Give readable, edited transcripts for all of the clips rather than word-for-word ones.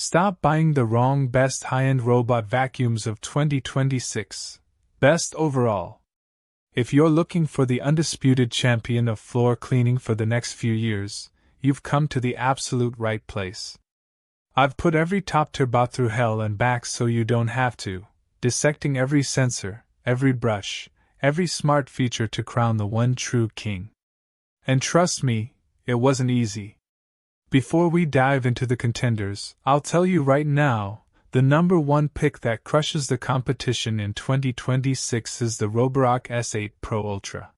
Stop buying the wrong best high-end robot vacuums of 2026. Best overall. If you're looking for the undisputed champion of floor cleaning for the next few years, you've come to the absolute right place. I've put every top-tier bot through hell and back so you don't have to, dissecting every sensor, every brush, every smart feature to crown the one true king. And trust me, it wasn't easy. Before we dive into the contenders, I'll tell you right now, the number one pick that crushes the competition in 2026 is the Roborock S8 Pro Ultra.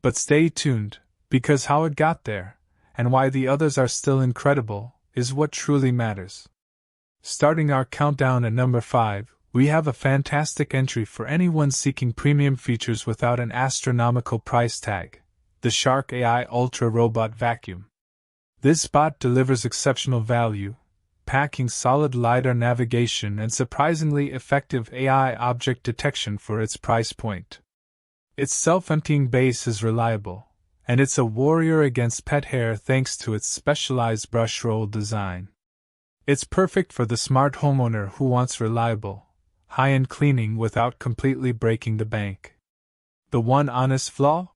But stay tuned, because how it got there, and why the others are still incredible, is what truly matters. Starting our countdown at number 5, we have a fantastic entry for anyone seeking premium features without an astronomical price tag: the Shark AI Ultra Robot Vacuum. This bot delivers exceptional value, packing solid LiDAR navigation and surprisingly effective AI object detection for its price point. Its self-emptying base is reliable, and it's a warrior against pet hair thanks to its specialized brush roll design. It's perfect for the smart homeowner who wants reliable, high-end cleaning without completely breaking the bank. The one honest flaw?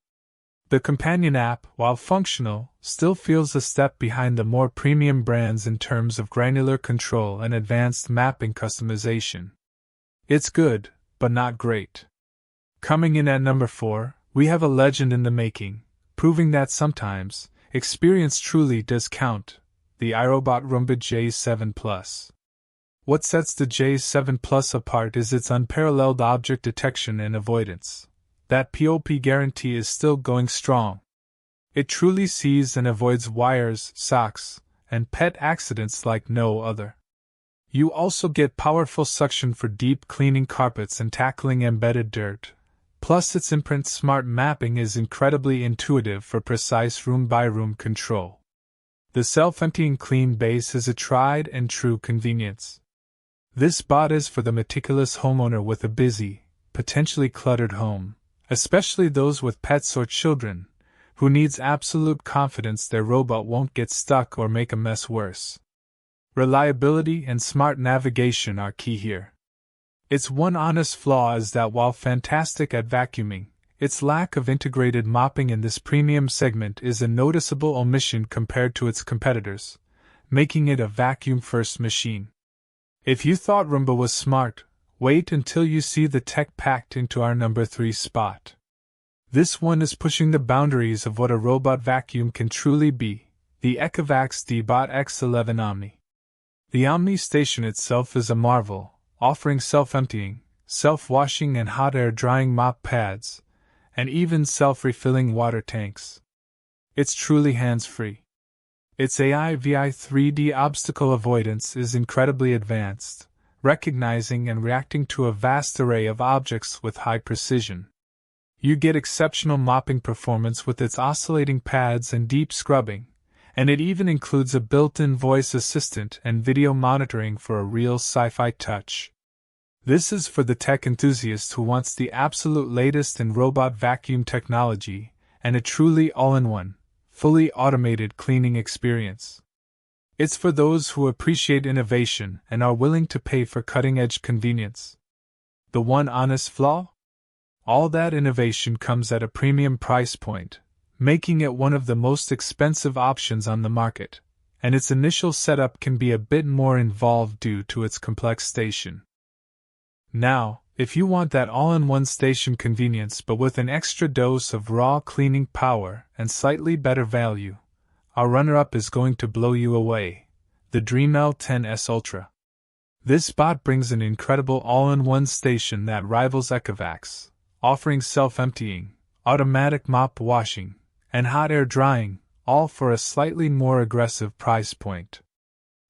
The companion app, while functional, still feels a step behind the more premium brands in terms of granular control and advanced mapping customization. It's good, but not great. Coming in at number 4, we have a legend in the making, proving that sometimes, experience truly does count: the iRobot Roomba J7 Plus. What sets the J7 Plus apart is its unparalleled object detection and avoidance. That POP guarantee is still going strong. It truly sees and avoids wires, socks, and pet accidents like no other. You also get powerful suction for deep cleaning carpets and tackling embedded dirt. Plus, its imprint smart mapping is incredibly intuitive for precise room-by-room control. The self-emptying clean base is a tried and true convenience. This bot is for the meticulous homeowner with a busy, potentially cluttered home, especially those with pets or children, who needs absolute confidence their robot won't get stuck or make a mess worse. Reliability and smart navigation are key here. Its one honest flaw is that while fantastic at vacuuming, its lack of integrated mopping in this premium segment is a noticeable omission compared to its competitors, making it a vacuum-first machine. If you thought Roomba was smart, wait until you see the tech packed into our number 3 spot. This one is pushing the boundaries of what a robot vacuum can truly be: the Ecovacs Deebot X11 Omni. The Omni station itself is a marvel, offering self-emptying, self-washing and hot air drying mop pads, and even self-refilling water tanks. It's truly hands-free. Its AI VI 3D obstacle avoidance is incredibly advanced, recognizing and reacting to a vast array of objects with high precision. You get exceptional mopping performance with its oscillating pads and deep scrubbing, and it even includes a built-in voice assistant and video monitoring for a real sci-fi touch. This is for the tech enthusiast who wants the absolute latest in robot vacuum technology and a truly all-in-one, fully automated cleaning experience. It's for those who appreciate innovation and are willing to pay for cutting-edge convenience. The one honest flaw? All that innovation comes at a premium price point, making it one of the most expensive options on the market, and its initial setup can be a bit more involved due to its complex station. Now, if you want that all-in-one station convenience but with an extra dose of raw cleaning power and slightly better value, our runner-up is going to blow you away: the DreameL10s Ultra. This bot brings an incredible all-in-one station that rivals Ecovacs, offering self-emptying, automatic mop washing, and hot air drying, all for a slightly more aggressive price point.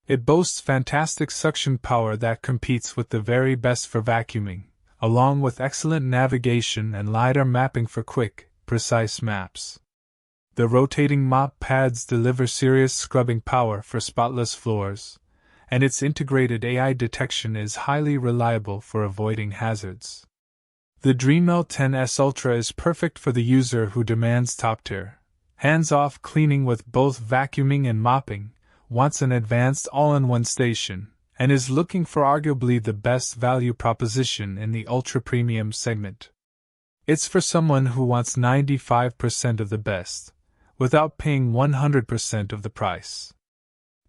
It boasts fantastic suction power that competes with the very best for vacuuming, along with excellent navigation and LiDAR mapping for quick, precise maps. The rotating mop pads deliver serious scrubbing power for spotless floors, and its integrated AI detection is highly reliable for avoiding hazards. The DreameL10s Ultra is perfect for the user who demands top-tier, hands-off cleaning with both vacuuming and mopping, wants an advanced all-in-one station, and is looking for arguably the best value proposition in the ultra-premium segment. It's for someone who wants 95% of the best, without paying 100% of the price.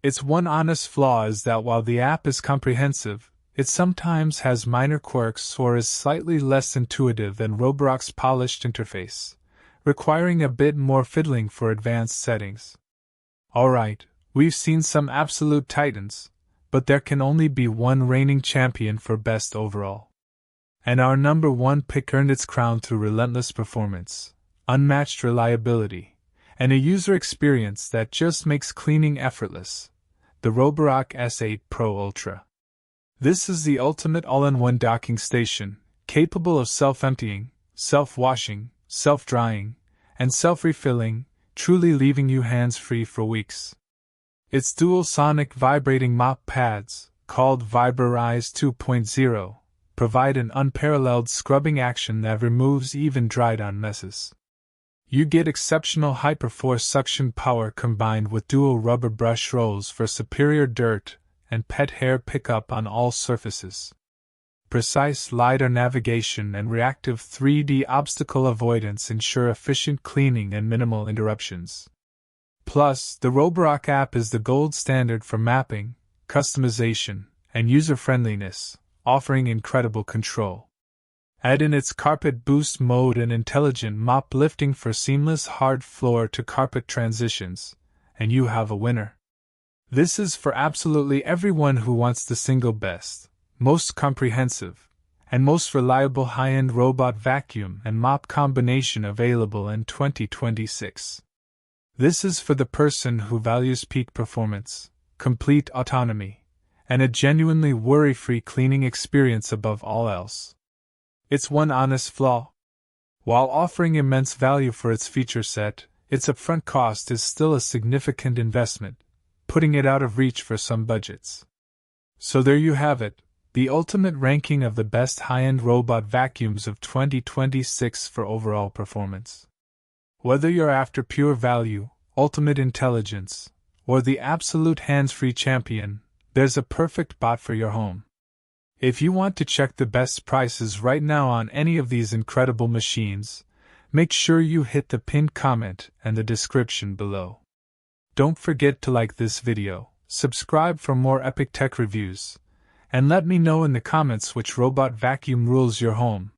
Its one honest flaw is that while the app is comprehensive, it sometimes has minor quirks or is slightly less intuitive than Roborock's polished interface, requiring a bit more fiddling for advanced settings. Alright, we've seen some absolute titans, but there can only be one reigning champion for best overall. And our number one pick earned its crown through relentless performance, unmatched reliability, and a user experience that just makes cleaning effortless: the Roborock S8 Pro Ultra. This is the ultimate all-in-one docking station, capable of self-emptying, self-washing, self-drying, and self-refilling, truly leaving you hands-free for weeks. Its dual sonic vibrating mop pads, called Viberize 2.0, provide an unparalleled scrubbing action that removes even dried-on messes. You get exceptional hyperforce suction power combined with dual rubber brush rolls for superior dirt and pet hair pickup on all surfaces. Precise LiDAR navigation and reactive 3D obstacle avoidance ensure efficient cleaning and minimal interruptions. Plus, the Roborock app is the gold standard for mapping, customization, and user-friendliness, offering incredible control. Add in its carpet boost mode and intelligent mop lifting for seamless hard floor to carpet transitions, and you have a winner. This is for absolutely everyone who wants the single best, most comprehensive, and most reliable high-end robot vacuum and mop combination available in 2026. This is for the person who values peak performance, complete autonomy, and a genuinely worry-free cleaning experience above all else. Its one honest flaw: while offering immense value for its feature set, its upfront cost is still a significant investment, putting it out of reach for some budgets. So there you have it, the ultimate ranking of the best high-end robot vacuums of 2026 for overall performance. Whether you're after pure value, ultimate intelligence, or the absolute hands-free champion, there's a perfect bot for your home. If you want to check the best prices right now on any of these incredible machines, make sure you hit the pinned comment and the description below. Don't forget to like this video, subscribe for more epic tech reviews, and let me know in the comments which robot vacuum rules your home.